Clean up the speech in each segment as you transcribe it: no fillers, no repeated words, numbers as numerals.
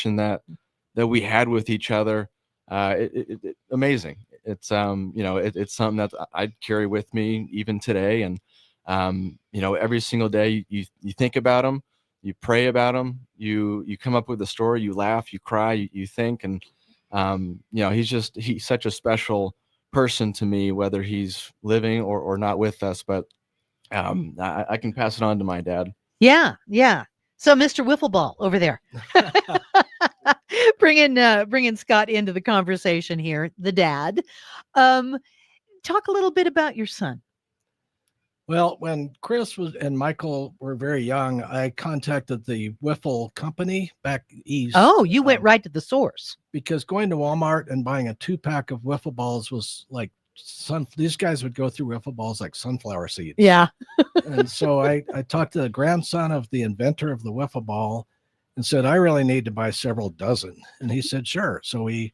connection that we had with each other. Amazing. It's it's something that I carry with me even today. And every single day you think about him, you pray about him, you come up with a story, you laugh, you cry, you think. And he's such a special person to me, whether he's living or not with us. But I can pass it on to my dad. Yeah, yeah. So, Mr. Wiffle Ball over there, bringing Scott into the conversation here, the dad. Um, Talk a little bit about your son. Well, when Chris and Michael were very young, I contacted the Wiffle company back east. Oh, you went right to the source. Because going to Walmart and buying a 2-pack of wiffle balls was like these guys would go through wiffle balls like sunflower seeds. Yeah. And so I talked to the grandson of the inventor of the wiffle ball and said, I really need to buy several dozen. And he said, sure. So I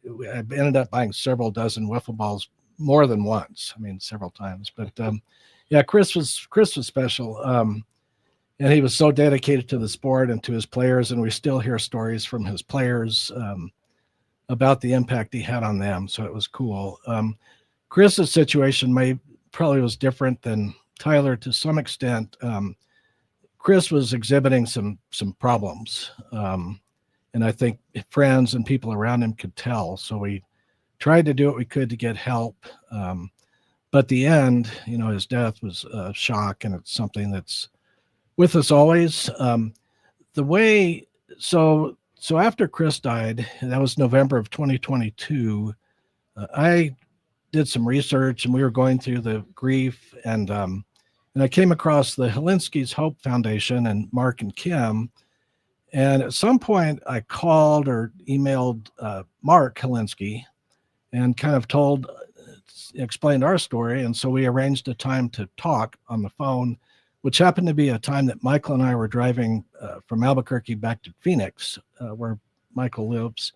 ended up buying several dozen wiffle balls more than once. I mean, several times. But yeah, Chris was special. And he was so dedicated to the sport and to his players. And we still hear stories from his players about the impact he had on them. So it was cool. Chris's situation probably was different than Tyler to some extent. Chris was exhibiting some problems. And I think friends and people around him could tell. So we tried to do what we could to get help. But the end, his death was a shock, and it's something that's with us always. So after Chris died, that was November of 2022, I did some research, and we were going through the grief, and I came across the Helinski's Hope Foundation and Mark and Kim. And at some point I called or emailed Mark Helinski and kind of explained our story. And so we arranged a time to talk on the phone, which happened to be a time that Michael and I were driving from Albuquerque back to Phoenix, where Michael lives.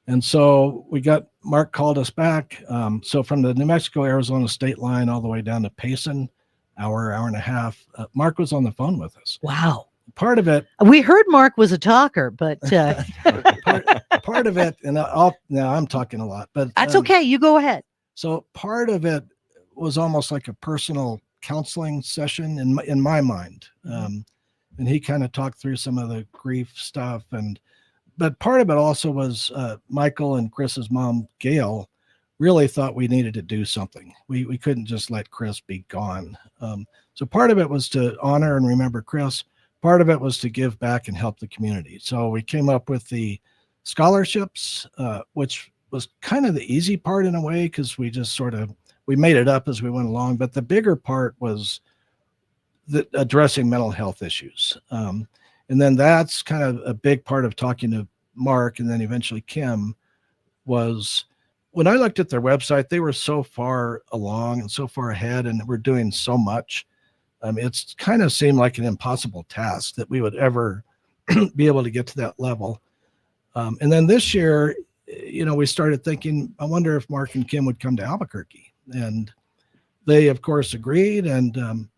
And so Mark called us back. So from the New Mexico-Arizona state line all the way down to Payson, hour and a half, Mark was on the phone with us. Wow. Part of it. We heard Mark was a talker, but part of it, and now I'm talking a lot, but that's okay. You go ahead. So part of it was almost like a personal counseling session in my mind. And he kind of talked through some of the grief stuff. But part of it also was Michael and Chris's mom, Gail, really thought we needed to do something. We couldn't just let Chris be gone. So part of it was to honor and remember Chris. Part of it was to give back and help the community. So we came up with the scholarships, which was kind of the easy part in a way, because we just we made it up as we went along. But the bigger part was addressing mental health issues. And then that's kind of a big part of talking to Mark and then eventually Kim was when I looked at their website, they were so far along and so far ahead, and we're doing so much. It's kind of seemed like an impossible task that we would ever be able to get to that level. And then this year, we started thinking, I wonder if Mark and Kim would come to Albuquerque. And they, of course, agreed. And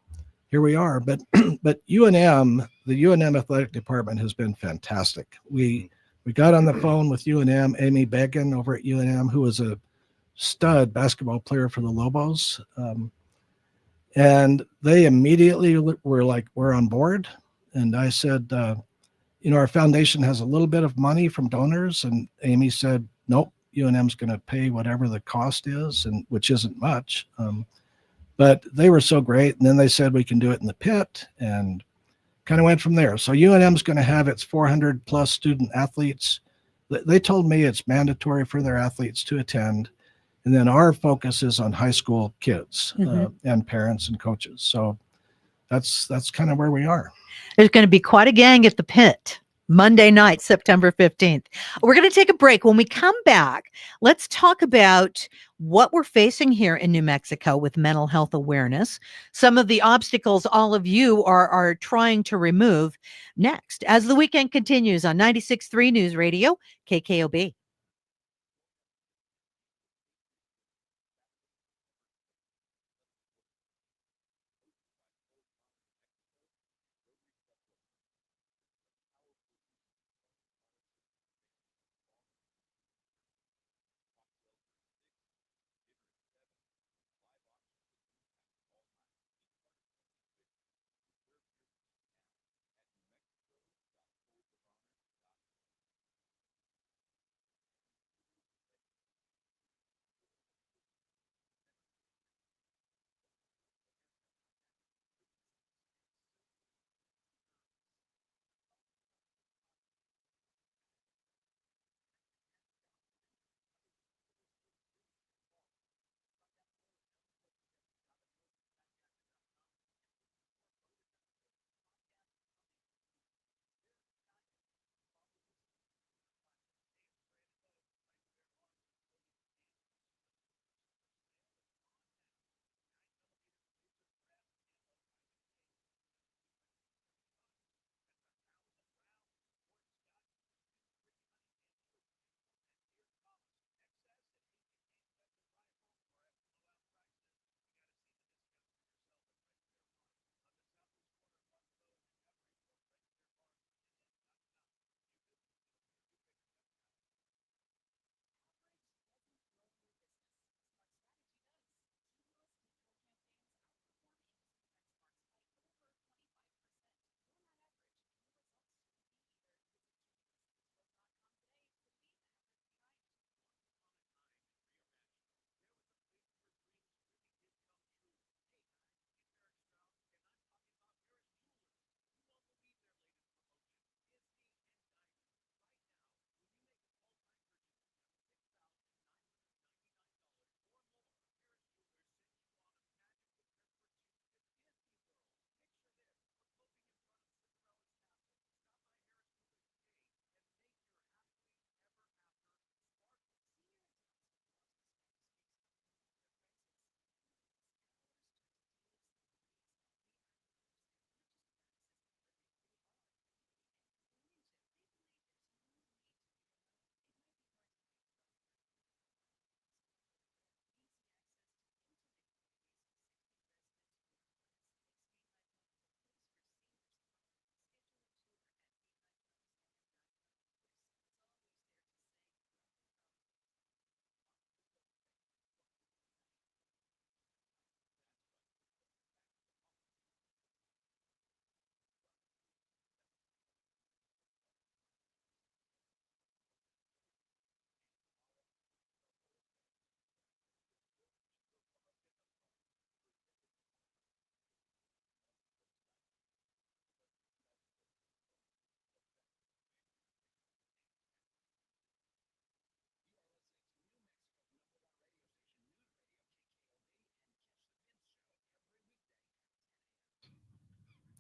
here we are. But UNM, the UNM athletic department has been fantastic. We got on the phone with UNM, Amy Began over at UNM, who was a stud basketball player for the Lobos. And they immediately were like, we're on board. And I said, our foundation has a little bit of money from donors. And Amy said, nope, UNM's going to pay whatever the cost is, and which isn't much. But they were so great. And then they said we can do it in the pit, and kind of went from there. So UNM's going to have its 400 plus student athletes. They told me it's mandatory for their athletes to attend. And then our focus is on high school kids and parents and coaches. So that's kind of where we are. There's going to be quite a gang at the pit Monday night, September 15th. We're going to take a break. When we come back, let's talk about what we're facing here in New Mexico with mental health awareness, some of the obstacles all of you are trying to remove next as the weekend continues on 96.3 News Radio, KKOB.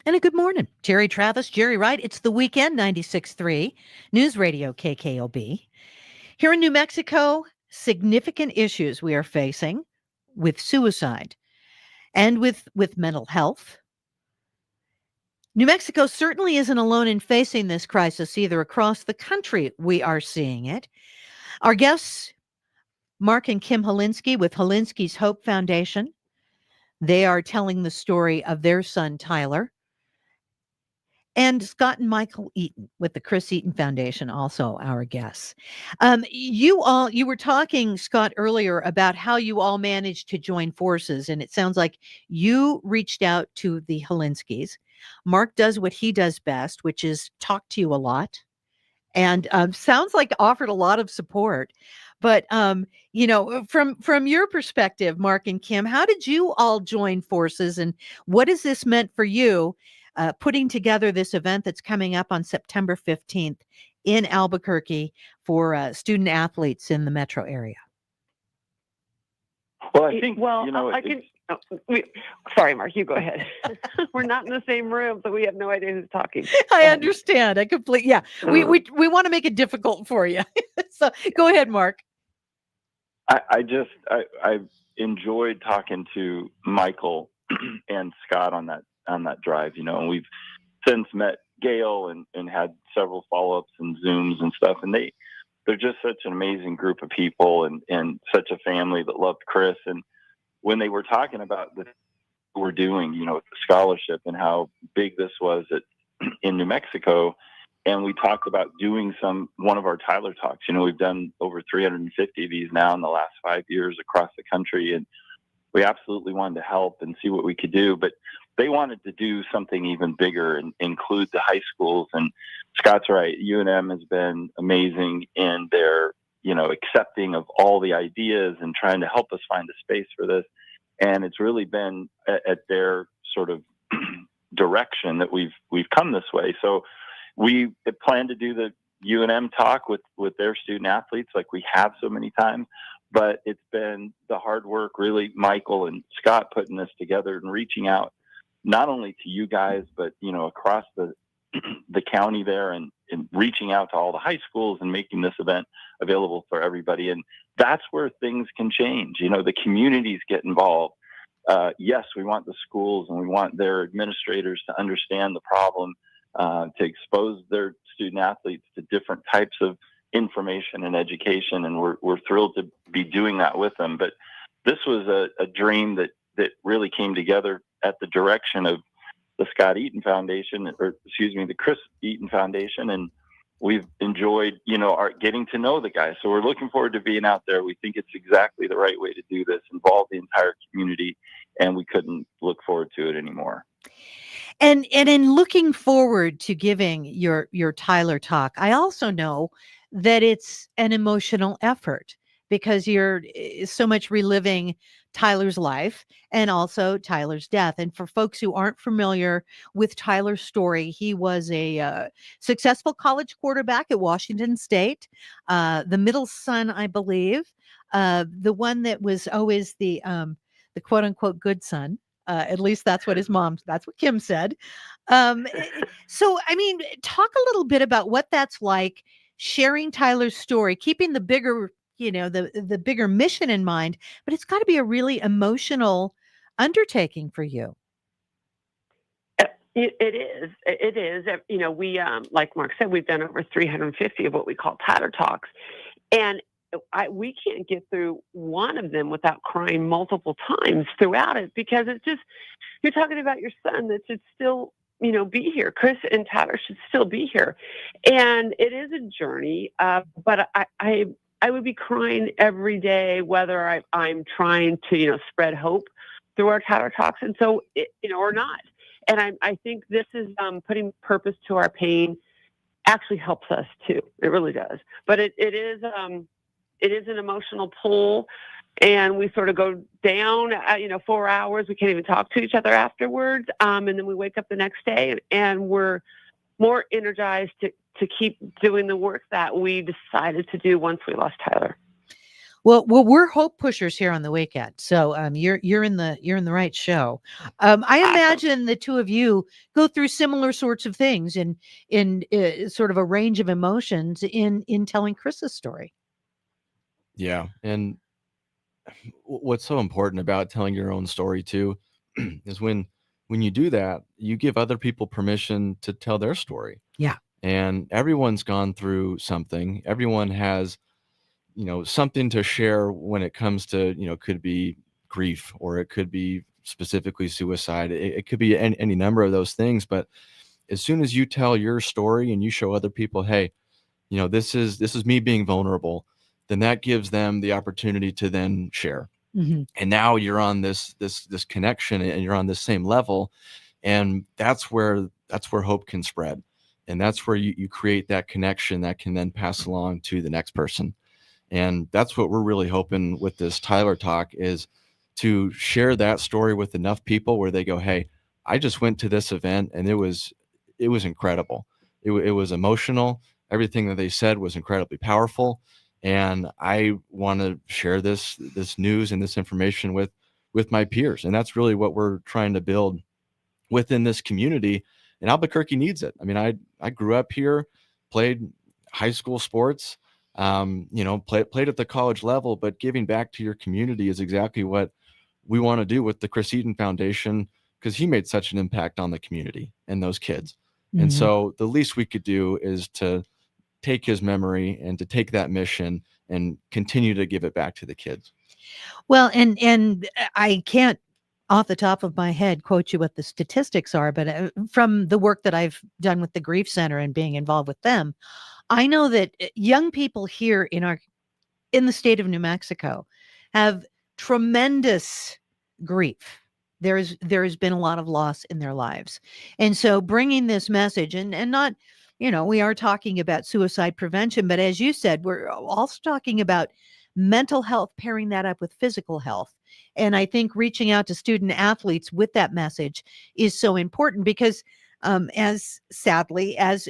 And a good morning. Terry Travis, Jerry Wright. It's the weekend, 96.3, News Radio KKOB. Here in New Mexico, significant issues we are facing with suicide and with mental health. New Mexico certainly isn't alone in facing this crisis either. Across the country, we are seeing it. Our guests, Mark and Kim Holinsky with Holinsky's Hope Foundation. They are telling the story of their son, Tyler. And Scott and Michael Eaton with the Chris Eaton Foundation, also our guests. You were talking, Scott, earlier about how you all managed to join forces, and it sounds like you reached out to the Holinskys. Mark does what he does best, which is talk to you a lot, and sounds like offered a lot of support. But from your perspective, Mark and Kim, how did you all join forces, and what has this meant for you? Putting together this event that's coming up on September 15th in Albuquerque for student athletes in the metro area. Well, I think, sorry, Mark, you go ahead. We're not in the same room, so we have no idea who's talking. I understand. We want to make it difficult for you. So go ahead, Mark. I enjoyed talking to Michael and Scott on that drive, and we've since met Gail and had several follow-ups and Zooms and stuff. And they're just such an amazing group of people and such a family that loved Chris. And when they were talking about what we're doing, the scholarship and how big this was in New Mexico, and we talked about doing one of our Tyler Talks. We've done over 350 of these now in the last 5 years across the country. And we absolutely wanted to help and see what we could do. But they wanted to do something even bigger and include the high schools. And Scott's right. UNM has been amazing in their, accepting of all the ideas and trying to help us find a space for this. And it's really been at their sort of direction that we've come this way. So we plan to do the UNM talk with their student athletes like we have so many times. But it's been the hard work, really, Michael and Scott putting this together and reaching out not only to you guys, but, across the county there and reaching out to all the high schools and making this event available for everybody. And that's where things can change. The communities get involved. Yes, we want the schools and we want their administrators to understand the problem, to expose their student athletes to different types of information and education. And we're thrilled to be doing that with them. But this was a dream that really came together at the direction of the Scott Eaton Foundation, the Chris Eaton Foundation. And we've enjoyed, getting to know the guys. So we're looking forward to being out there. We think it's exactly the right way to do this, involve the entire community, and we couldn't look forward to it anymore. And in looking forward to giving your Tyler Talk, I also know that it's an emotional effort because you're so much reliving Tyler's life and also Tyler's death. And for folks who aren't familiar with Tyler's story, he was a successful college quarterback at Washington State, the middle son, I believe, the one that was always the quote unquote good son. At least that's what that's what Kim said. So, talk a little bit about what that's like, sharing Tyler's story, keeping the bigger, the bigger mission in mind, but it's got to be a really emotional undertaking for you. It is. We, like Mark said, we've done over 350 of what we call Tyler Talks. And we can't get through one of them without crying multiple times throughout it, because it's just, you're talking about your son that should still, be here. Chris and Tyler should still be here. And it is a journey, but I would be crying every day, whether I'm trying to, spread hope through our Tyler Talks. And so, or not. And I think this is putting purpose to our pain actually helps us too. It really does. But it is an emotional pull, and we sort of go down, 4 hours. We can't even talk to each other afterwards. And then we wake up the next day and we're more energized to keep doing the work that we decided to do once we lost Tyler. Well, we're hope pushers here on the weekend, so you're in the right show. I Awesome. imagine the two of you go through similar sorts of things in sort of a range of emotions in telling Chris's story. Yeah. And what's so important about telling your own story too is when you do that, you give other people permission to tell their story. Yeah. And everyone's gone through something. Everyone has, something to share when it comes to, could be grief, or it could be specifically suicide. It could be any number of those things. But as soon as you tell your story and you show other people, hey, this is me being vulnerable, then that gives them the opportunity to then share. Mm-hmm. And now you're on this connection, and you're on the same level, and that's where hope can spread, and that's where you create that connection that can then pass along to the next person. And that's what we're really hoping with this Tyler Talk, is to share that story with enough people where they go, hey, I just went to this event and it was incredible. It was emotional. Everything that they said was incredibly powerful. And I want to share this news and this information with my peers. And that's really what we're trying to build within this community. And Albuquerque needs it. I mean, I grew up here, played high school sports, played at the college level, but giving back to your community is exactly what we want to do with the Chris Eaton Foundation, because he made such an impact on the community and those kids. Mm-hmm. And so the least we could do is to take his memory and to take that mission and continue to give it back to the kids. Well, and I can't off the top of my head quote you what the statistics are, but from the work that I've done with the Grief Center and being involved with them, I know that young people here in the state of New Mexico have tremendous grief. There has been a lot of loss in their lives. And so bringing this message, and not, we are talking about suicide prevention, but as you said, we're also talking about mental health, pairing that up with physical health. And I think reaching out to student athletes with that message is so important, because as sadly, as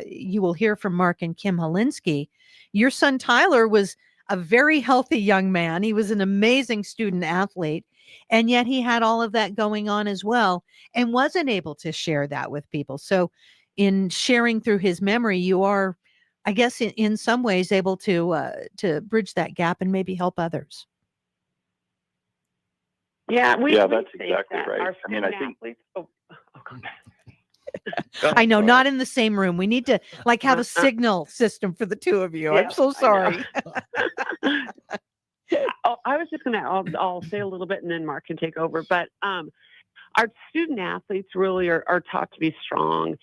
you will hear from Mark and Kim Holinsky, your son Tyler was a very healthy young man. He was an amazing student athlete, and yet he had all of that going on as well and wasn't able to share that with people. So in sharing through his memory, you are, I guess, in some ways able to bridge that gap and maybe help others. Yeah, that's exactly that. right. Our I mean, I student think. I know, not in the same room. We need to have a signal system for the two of you. Yeah, I'm so sorry. I was just I'll say a little bit and then Mark can take over. But our student athletes really are taught to be strong,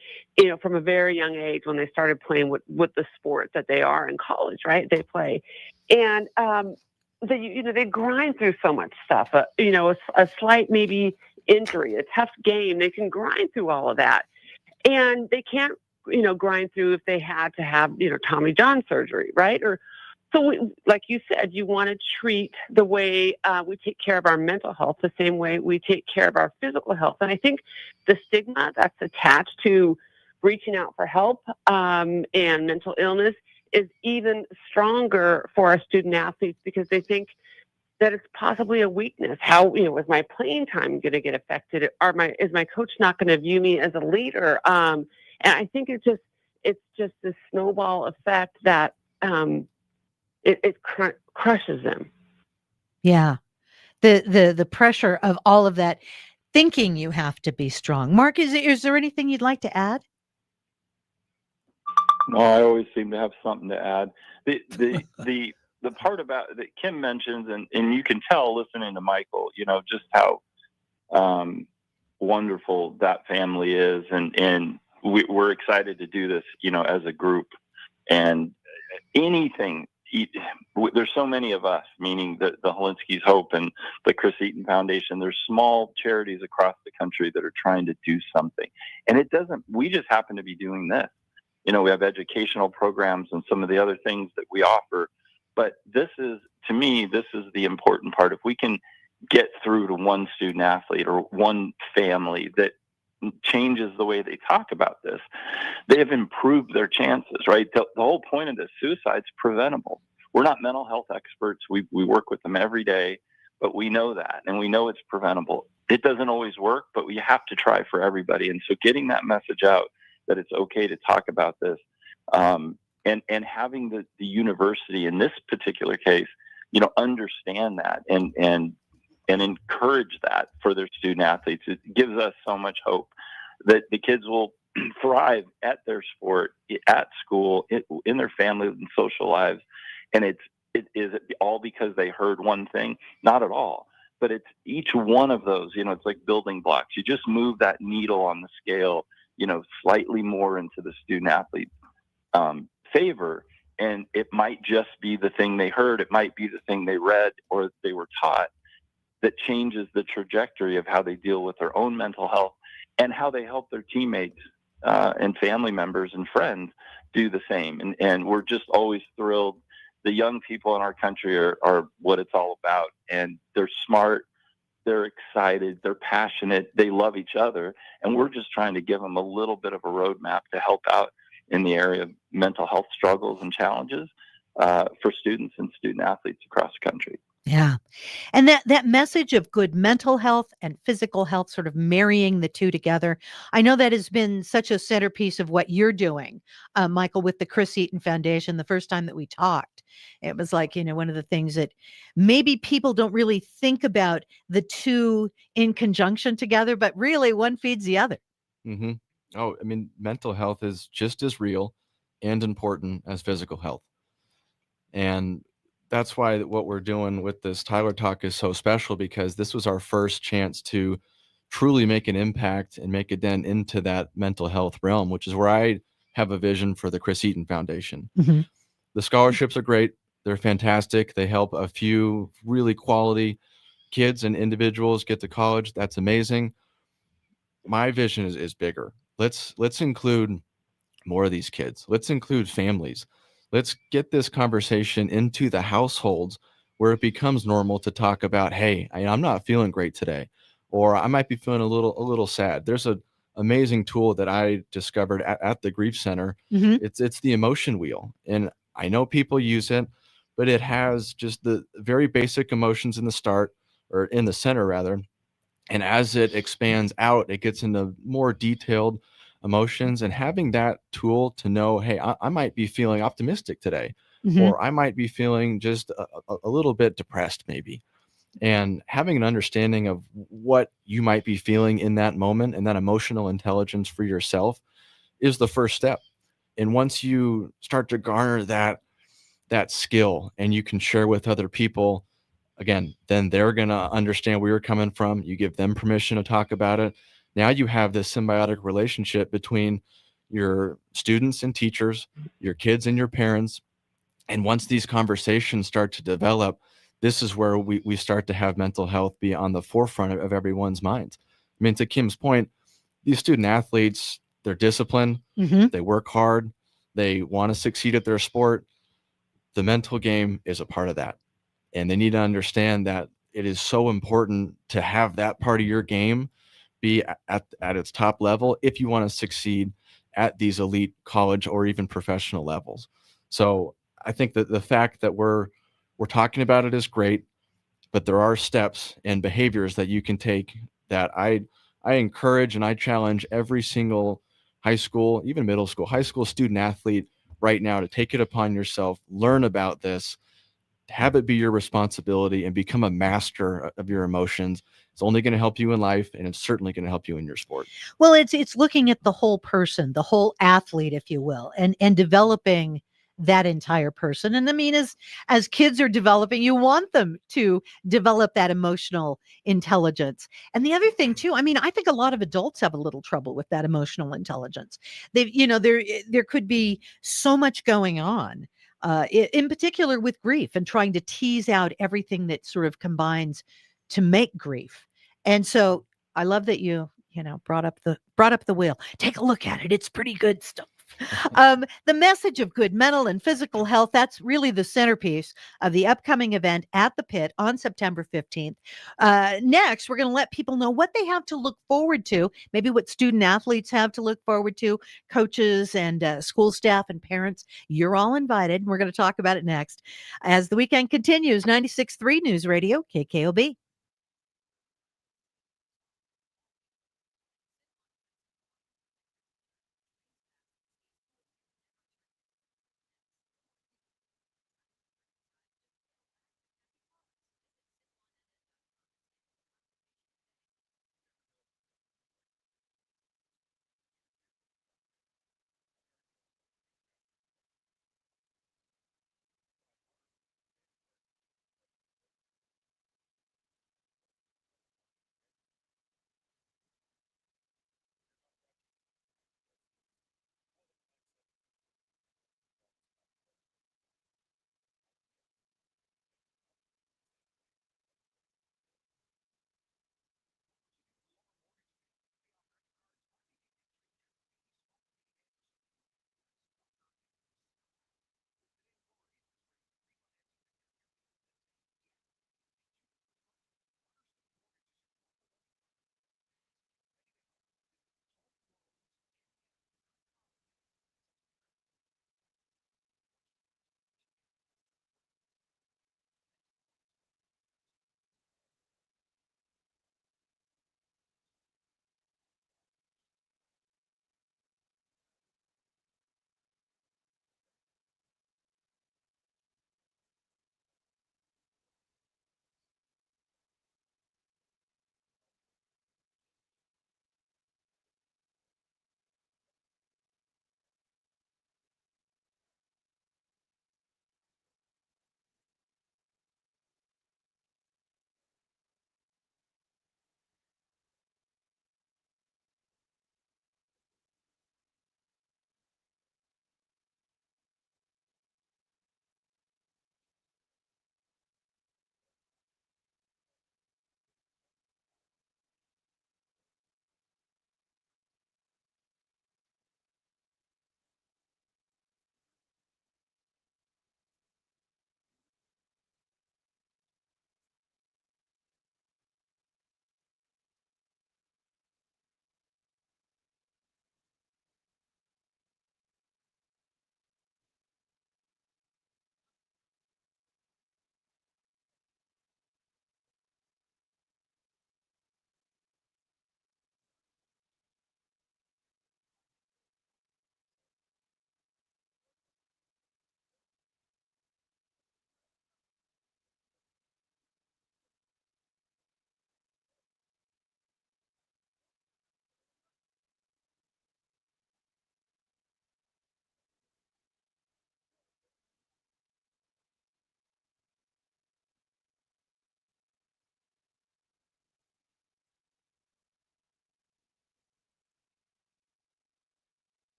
from a very young age when they started playing with the sport that they are in college, right? They play. And they grind through so much stuff, a slight maybe injury, a tough game. They can grind through all of that. And they can't, grind through if they had to have, Tommy John surgery, right? So like you said, you want to treat the way we take care of our mental health the same way we take care of our physical health. And I think the stigma that's attached to reaching out for help and mental illness is even stronger for our student athletes, because they think that it's possibly a weakness. How, is my playing time going to get affected? Is my coach not going to view me as a leader? And I think it's just this snowball effect that it crushes them. Yeah. The pressure of all of that, thinking you have to be strong. Mark, is there anything you'd like to add? No, I always seem to have something to add. The part about that Kim mentions, and you can tell listening to Michael, just how wonderful that family is, and we're excited to do this, as a group. And anything, there's so many of us, meaning the Holinsky's Hope and the Chris Eaton Foundation. There's small charities across the country that are trying to do something, and we just happen to be doing this. We have educational programs and some of the other things that we offer. But to me, this is the important part. If we can get through to one student athlete or one family that changes the way they talk about this, they have improved their chances, right? The whole point of this, suicide's preventable. we're not mental health experts. We work with them every day, but we know that, and we know it's preventable. It doesn't always work, but we have to try for everybody. And so getting that message out that it's okay to talk about this, and having the university in this particular case, understand that and encourage that for their student athletes. It gives us so much hope that the kids will thrive at their sport, at school, in their family and social lives. And it is all because they heard one thing? Not at all. But it's each one of those, it's like building blocks. You just move that needle on the scale, slightly more into the student athlete favor. And it might just be the thing they heard. It might be the thing they read or they were taught that changes the trajectory of how they deal with their own mental health and how they help their teammates and family members and friends do the same. And we're just always thrilled. The young people in our country are what it's all about. And they're smart, they're excited, they're passionate, they love each other. And we're just trying to give them a little bit of a roadmap to help out in the area of mental health struggles and challenges for students and student athletes across the country. Yeah. And that message of good mental health and physical health, sort of marrying the two together. I know that has been such a centerpiece of what you're doing, Michael, with the Chris Eaton Foundation. The first time that we talked, it was like, one of the things that maybe people don't really think about the two in conjunction together, but really one feeds the other. Mm-hmm. Oh, I mean, mental health is just as real and important as physical health. And that's why what we're doing with this Tyler Talk is so special, because this was our first chance to truly make an impact and make a dent into that mental health realm, which is where I have a vision for the Chris Eaton Foundation. Mm-hmm. The scholarships are great. They're fantastic. They help a few really quality kids and individuals get to college. That's amazing. My vision is bigger. Let's include more of these kids. Let's include families. Let's get this conversation into the households where it becomes normal to talk about, hey, I'm not feeling great today, or I might be feeling a little sad. There's an amazing tool that I discovered at the Grief Center. Mm-hmm. It's the emotion wheel. And I know people use it, but it has just the very basic emotions in the start, or in the center rather. And as it expands out, it gets into more detailed emotions, and having that tool to know, hey, I might be feeling optimistic today, Mm-hmm. or I might be feeling just a little bit depressed maybe. And having an understanding of what you might be feeling in that moment and that emotional intelligence for yourself is the first step. And once you start to garner that skill and you can share with other people, again, then they're going to understand where you're coming from. You give them permission to talk about it. Now you have this symbiotic relationship between your students and teachers, your kids and your parents. And once these conversations start to develop, this is where we start to have mental health be on the forefront of everyone's minds. I mean, to Kim's point, these student athletes, they're disciplined, Mm-hmm. they work hard, they want to succeed at their sport. The mental game is a part of that. And they need to understand that it is so important to have that part of your game be at its top level if you want to succeed at these elite college or even professional levels. So I think that the fact that we're talking about it is great, but there are steps and behaviors that you can take that I encourage and I challenge every single high school, even middle school, high school student athlete right now to take it upon yourself, learn about this, have it be your responsibility, and become a master of your emotions. It's only going to help you in life, and it's certainly going to help you in your sport. Well, it's looking at the whole person, the whole athlete, if you will, and developing that entire person. And I mean, as kids are developing, you want them to develop that emotional intelligence. And the other thing too, I mean, I think a lot of adults have a little trouble with that emotional intelligence. There could be so much going on. In particular with grief, and trying to tease out everything that sort of combines to make grief. And so I love that you brought up the wheel. Take a look at it. It's pretty good stuff. The message of good mental and physical health, that's really the centerpiece of the upcoming event at the Pit on September 15th. Next, we're going to let people know what they have to look forward to, maybe what student athletes have to look forward to, coaches and school staff and parents. You're all invited. We're going to talk about it next as the weekend continues. 96.3 News Radio, KKOB.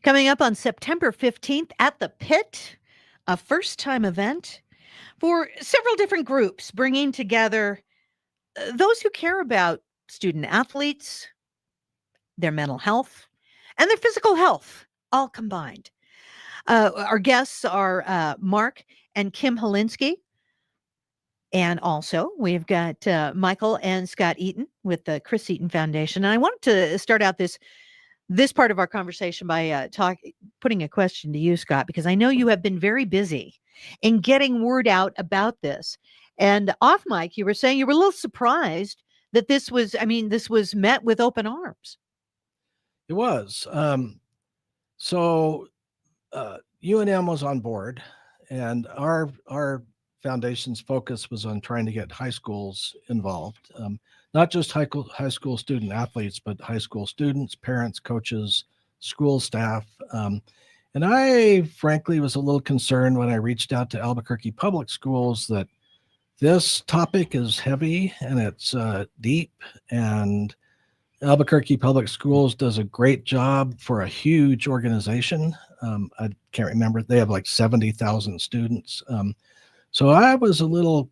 Coming up on September 15th at the Pit, a first time event for several different groups, bringing together those who care about student athletes, their mental health, and their physical health, all combined. Our guests are Mark and Kim Holinsky. And also, we've got Michael and Scott Eaton with the Chris Eaton Foundation. And I wanted to start out this part of our conversation by putting a question to you, Scott, because I know you have been very busy in getting word out about this. And off mic, you were saying you were a little surprised that this was met with open arms. It was. So UNM was on board, and our foundation's focus was on trying to get high schools involved, not just high school student athletes, but high school students, parents, coaches, school staff. And I frankly was a little concerned when I reached out to Albuquerque Public Schools that this topic is heavy and it's deep, and Albuquerque Public Schools does a great job for a huge organization. I can't remember. They have like 70,000 students. So I was a little,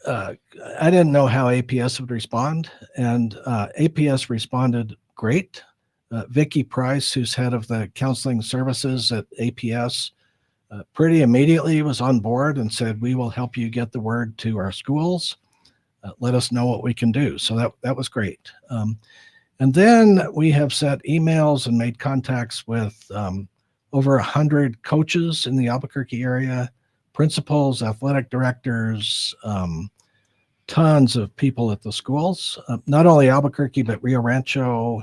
I didn't know how APS would respond, and APS responded great. Vicki Price, who's head of the counseling services at APS, pretty immediately was on board and said, we will help you get the word to our schools. Let us know what we can do. So that was great. And then we have sent emails and made contacts with over 100 coaches in the Albuquerque area, principals, athletic directors, tons of people at the schools, not only Albuquerque, but Rio Rancho,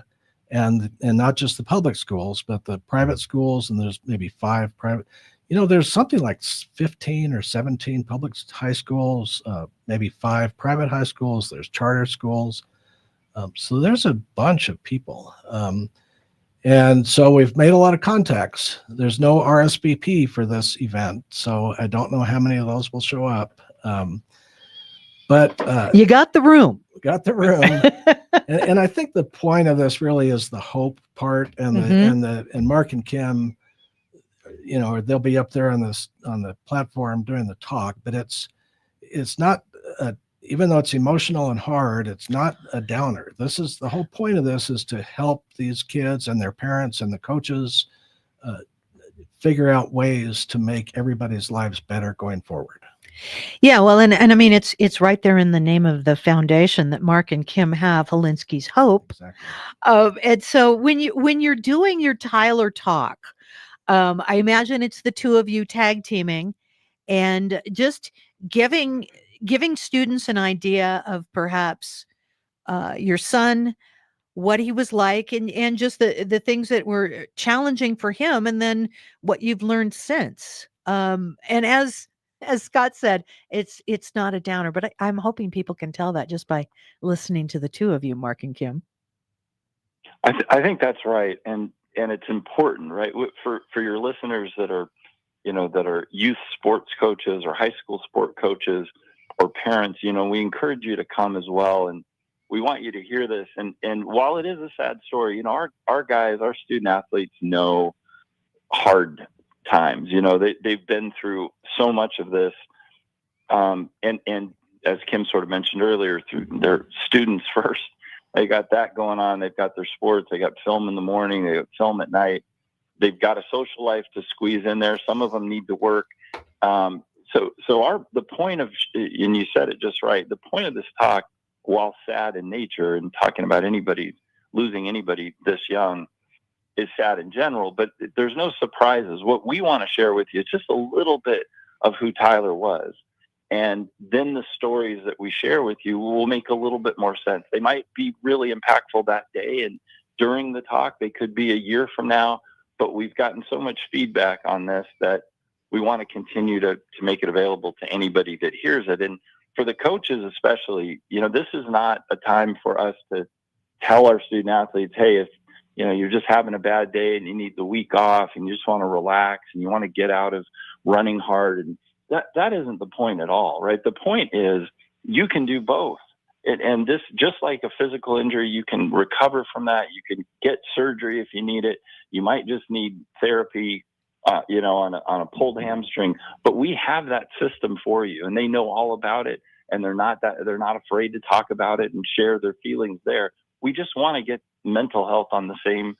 and not just the public schools, but the private schools. And there's maybe 5 private, there's something like 15 or 17 public high schools, maybe 5 private high schools. There's charter schools. So there's a bunch of people. And so we've made a lot of contacts. There's no RSVP for this event, so I don't know how many of those will show up. But you got the room. Got the room. and I think the point of this really is the hope part, and and Mark and Kim, they'll be up there on the platform doing the talk, but it's not even though it's emotional and hard, it's not a downer. This is the whole point of this, is to help these kids and their parents and the coaches figure out ways to make everybody's lives better going forward. Yeah, well, and I mean, it's right there in the name of the foundation that Mark and Kim have, Helinski's Hope. Exactly. And so when you're doing your Tyler talk, I imagine it's the two of you tag teaming and just giving students an idea of perhaps your son, what he was like, and just the things that were challenging for him, and then what you've learned since. And as Scott said, it's not a downer, but I'm hoping people can tell that just by listening to the two of you, Mark and Kim. I think that's right, and it's important, right, for your listeners that are, that are youth sports coaches or high school sport coaches or parents. We encourage you to come as well, and we want you to hear this. And while it is a sad story, our guys, our student athletes know hard times. They've been through so much of this, and as Kim sort of mentioned earlier, through their students first. They got that going on. They've got their sports. They got film in the morning. They got film at night. They've got a social life to squeeze in there. Some of them need to work. So the point of, and you said it just right, the point of this talk, while sad in nature and talking about losing anybody this young, is sad in general, but there's no surprises. What we want to share with you is just a little bit of who Tyler was. And then the stories that we share with you will make a little bit more sense. They might be really impactful that day, and during the talk, they could be a year from now, but we've gotten so much feedback on this that we want to continue to make it available to anybody that hears it. And for the coaches especially, this is not a time for us to tell our student athletes, hey, if you're just having a bad day and you need the week off and you just want to relax and you want to get out of running hard, and that isn't the point at all, right? The point is you can do both. And this, just like a physical injury, you can recover from that. You can get surgery if you need it. You might just need therapy, on a pulled hamstring. But we have that system for you, and they know all about it. And they're not afraid to talk about it and share their feelings there. We just want to get mental health on the same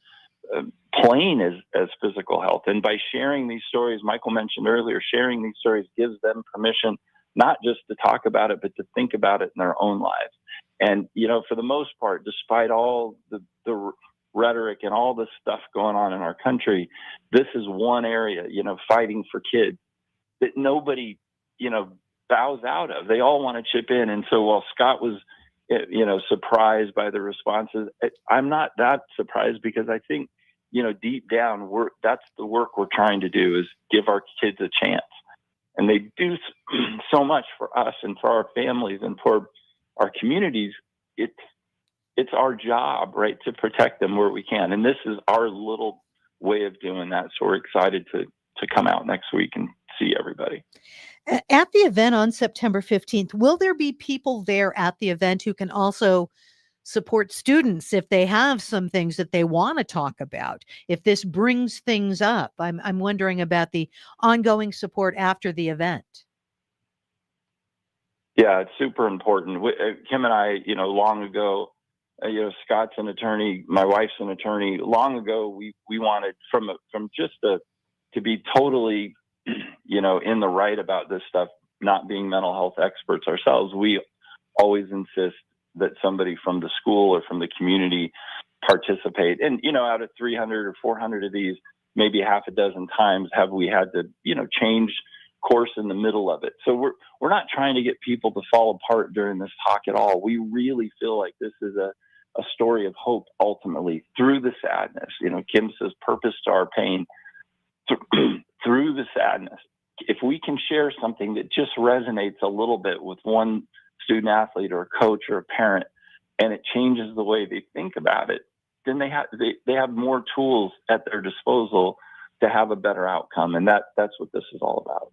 plane as physical health. And by sharing these stories, Michael mentioned earlier, sharing these stories gives them permission not just to talk about it, but to think about it in their own lives. And, for the most part, despite all the rhetoric and all the stuff going on in our country, this is one area, fighting for kids that nobody, bows out of. They all want to chip in. And so while Scott was, surprised by the responses, I'm not that surprised, because I think, deep down, that's the work we're trying to do, is give our kids a chance. And they do so much for us and for our families and for our communities. It's our job, right, to protect them where we can. And this is our little way of doing that. So we're excited to come out next week and see everybody. At the event on September 15th, will there be people there at the event who can also support students if they have some things that they want to talk about? If this brings things up, I'm wondering about the ongoing support after the event. Yeah, it's super important. Kim and I, long ago, Scott's an attorney, my wife's an attorney. Long ago, we wanted from just to be totally, in the right about this stuff, not being mental health experts ourselves. We always insist that somebody from the school or from the community participate. And, out of 300 or 400 of these, maybe half a dozen times have we had to, change course in the middle of it. So we're not trying to get people to fall apart during this talk at all. We really feel like this is a story of hope, ultimately, through the sadness. Kim says purpose to our pain. Through the sadness, if we can share something that just resonates a little bit with one student athlete or a coach or a parent, and it changes the way they think about it, then they have more tools at their disposal to have a better outcome. And that's what this is all about.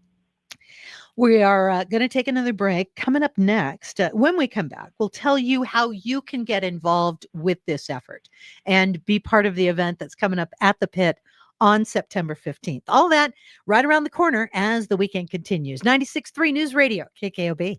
We are going to take another break. Coming up next, when we come back, we'll tell you how you can get involved with this effort and be part of the event that's coming up at the pit on September 15th. All that right around the corner as the weekend continues. 96.3 News Radio, KKOB.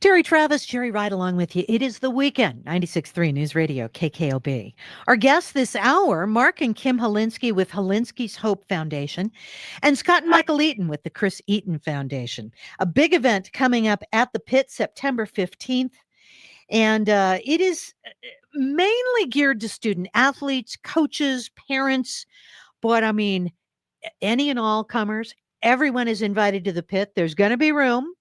Terry Travis, Jerry Wright along with you. It is the weekend, 96.3 News Radio, KKOB. Our guests this hour, Mark and Kim Holinsky with Holinsky's Hope Foundation, and Scott and Michael Eaton with the Chris Eaton Foundation. A big event coming up at the Pit September 15th. And it is mainly geared to student athletes, coaches, parents, but I mean, any and all comers. Everyone is invited to the Pit. There's going to be room.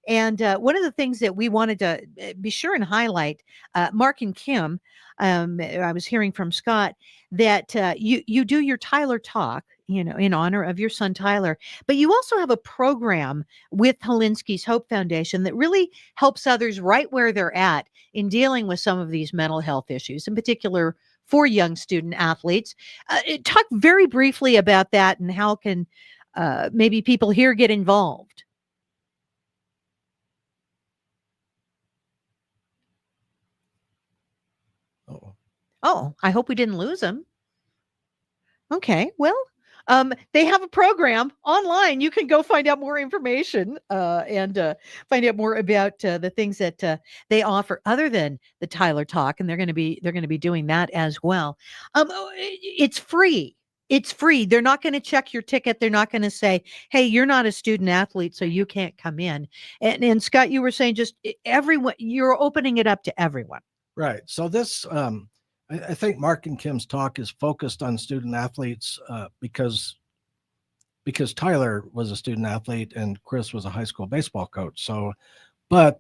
And one of the things that we wanted to be sure and highlight, Mark and Kim, I was hearing from Scott that you do your Tyler Talk, in honor of your son Tyler, but you also have a program with Holinsky's Hope Foundation that really helps others right where they're at in dealing with some of these mental health issues, in particular for young student athletes. Talk very briefly about that and how can maybe people here get involved. Oh, I hope we didn't lose them. Okay, well, they have a program online. You can go find out more information and find out more about the things that they offer other than the Tyler Talk, and they're going to be doing that as well. It's free. It's free. They're not going to check your ticket. They're not going to say, "Hey, you're not a student athlete, so you can't come in." And Scott, you were saying just everyone. You're opening it up to everyone. Right. So this, I think Mark and Kim's talk is focused on student athletes because Tyler was a student athlete and Chris was a high school baseball coach. So, but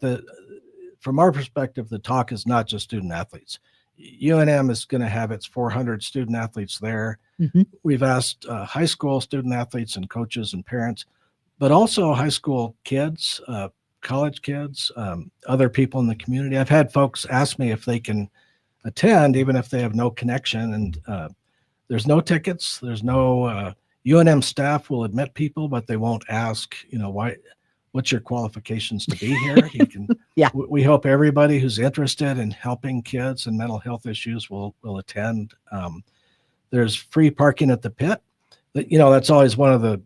from our perspective, the talk is not just student athletes. UNM is going to have its 400 student athletes there. Mm-hmm. We've asked high school student athletes and coaches and parents, but also high school kids, college kids, other people in the community. I've had folks ask me if they can attend, even if they have no connection. And there's no tickets. There's no UNM staff will admit people, but they won't ask, what's your qualifications to be here? You can. Yeah. We hope everybody who's interested in helping kids and mental health issues will attend. There's free parking at the Pit. That's always one of the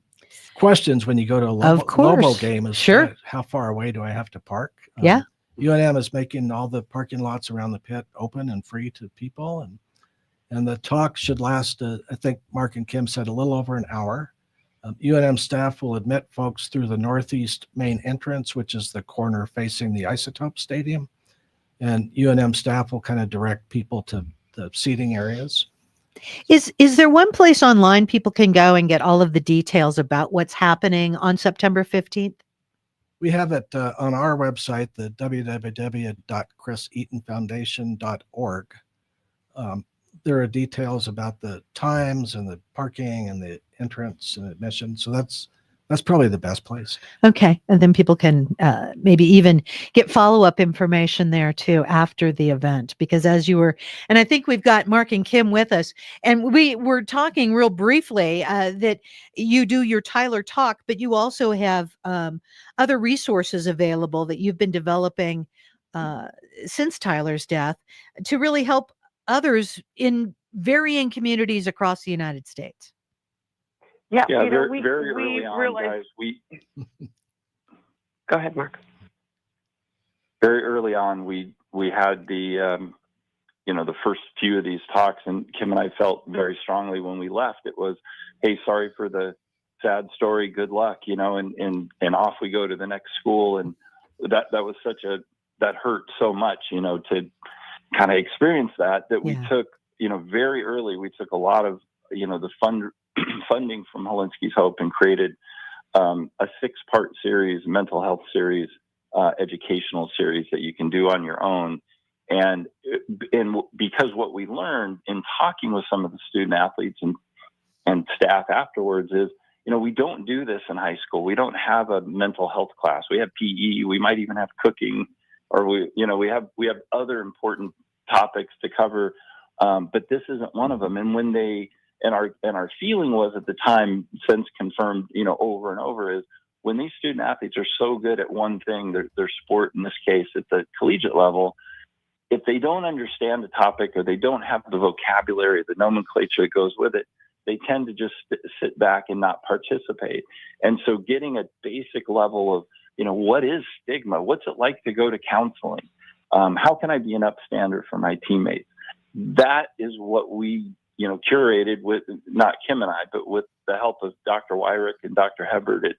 questions when you go to a Lobo game is, sure, how far away do I have to park? Yeah. UNM is making all the parking lots around the Pit open and free to people. And the talk should last, I think Mark and Kim said, a little over an hour. UNM staff will admit folks through the northeast main entrance, which is the corner facing the Isotope Stadium. And UNM staff will kind of direct people to the seating areas. Is there one place online people can go and get all of the details about what's happening on September 15th? We have it on our website, the www.chriseatonfoundation.org. There are details about the times and the parking and the entrance and admission. So that's probably the best place. Okay. And then people can maybe even get follow-up information there too after the event, because and I think we've got Mark and Kim with us, and we were talking real briefly that you do your Tyler Talk, but you also have other resources available that you've been developing since Tyler's death to really help others in varying communities across the United States. Yeah, very early on, guys. Go ahead, Mark. Very early on, we had the first few of these talks, and Kim and I felt very strongly when we left. It was, hey, sorry for the sad story. Good luck, and off we go to the next school, and that was that hurt so much, to kind of experience that we took, very early. We took a lot of, the funding from Holinsky's Hope and created a 6-part series, mental health series, educational series that you can do on your own. And because what we learned in talking with some of the student athletes and staff afterwards is, we don't do this in high school. We don't have a mental health class. We have PE. We might even have cooking, or we have other important topics to cover. But this isn't one of them. And when our feeling was at the time, since confirmed, over and over, is when these student athletes are so good at one thing, their sport, in this case, at the collegiate level, if they don't understand the topic or they don't have the vocabulary, the nomenclature that goes with it, they tend to just sit back and not participate. And so getting a basic level of what is stigma? What's it like to go to counseling? How can I be an upstander for my teammates? That is what we, curated with, not Kim and I, but with the help of Dr. Wyrick and Dr. Hubbard at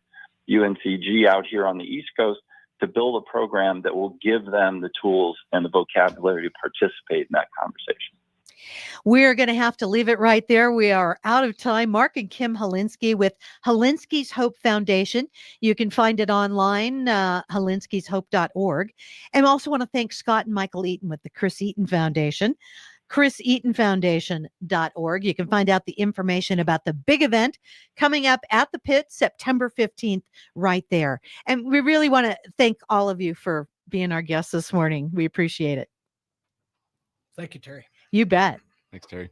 UNCG out here on the East Coast, to build a program that will give them the tools and the vocabulary to participate in that conversation. We're going to have to leave it right there. We are out of time. Mark and Kim Holinsky with Holinsky's Hope Foundation. You can find it online, holinsky'shope.org. And I also want to thank Scott and Michael Eaton with the Chris Eaton Foundation. ChrisEatonFoundation.org. You can find out the information about the big event coming up at the pit September 15th right there. And we really want to thank all of you for being our guests this morning. We appreciate it. Thank you, Terry. You bet. Thanks, Terry.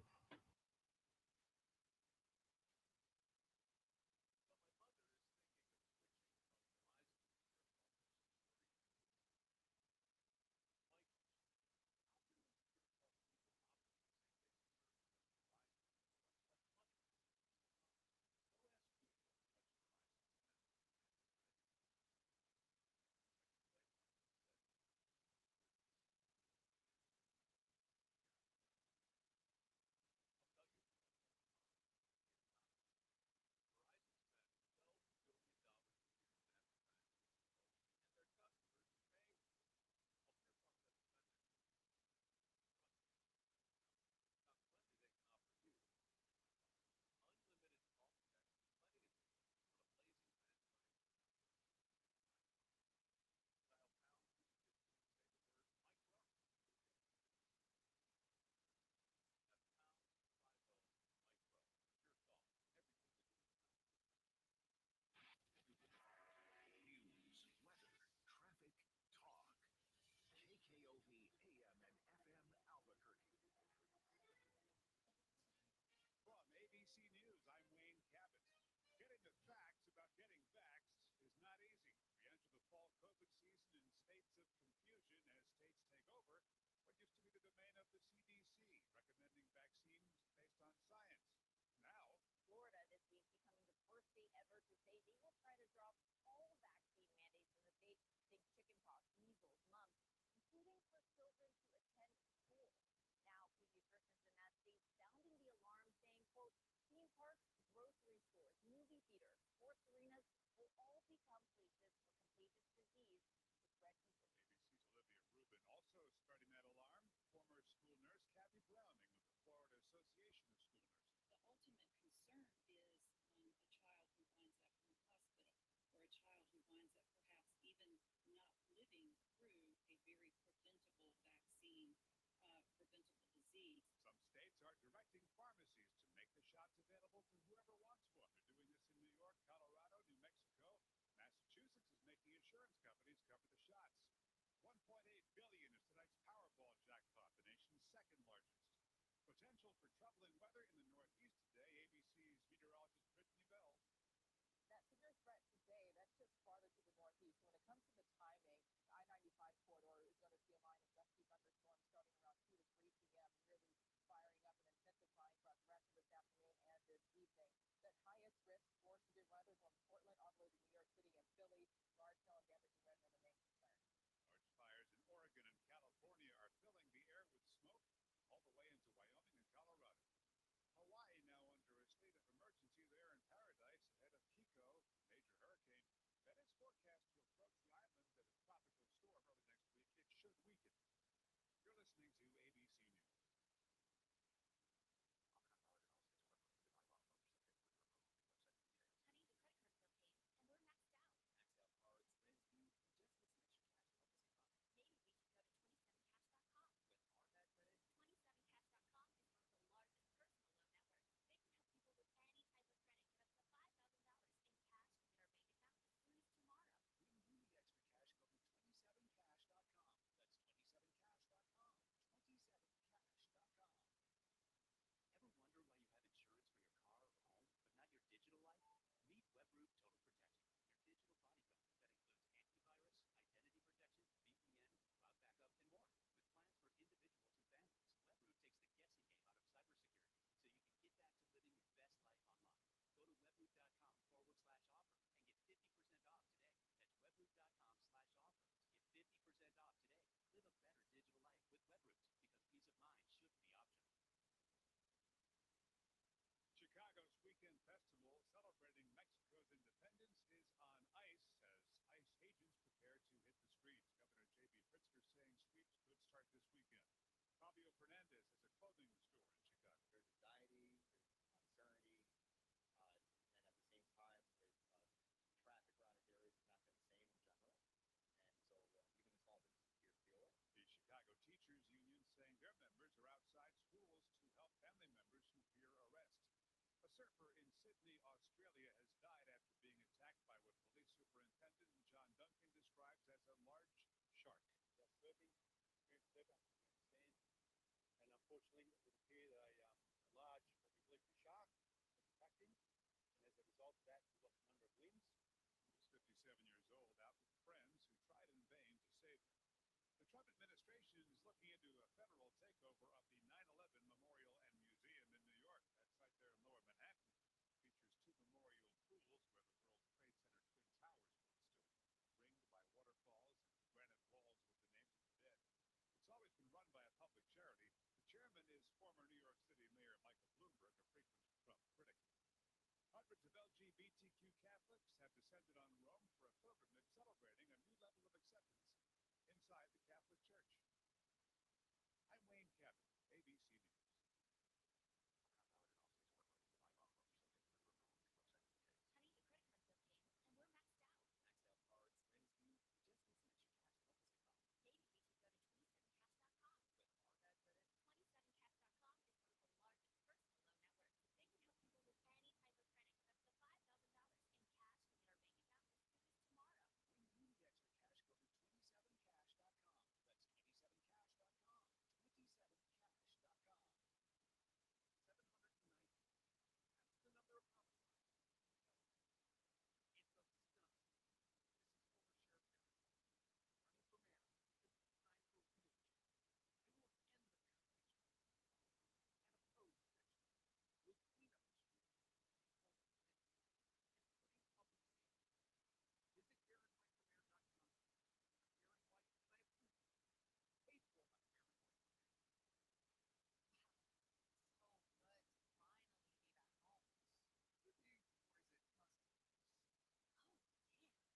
Catholics have descended on Rome for a pilgrimage celebrating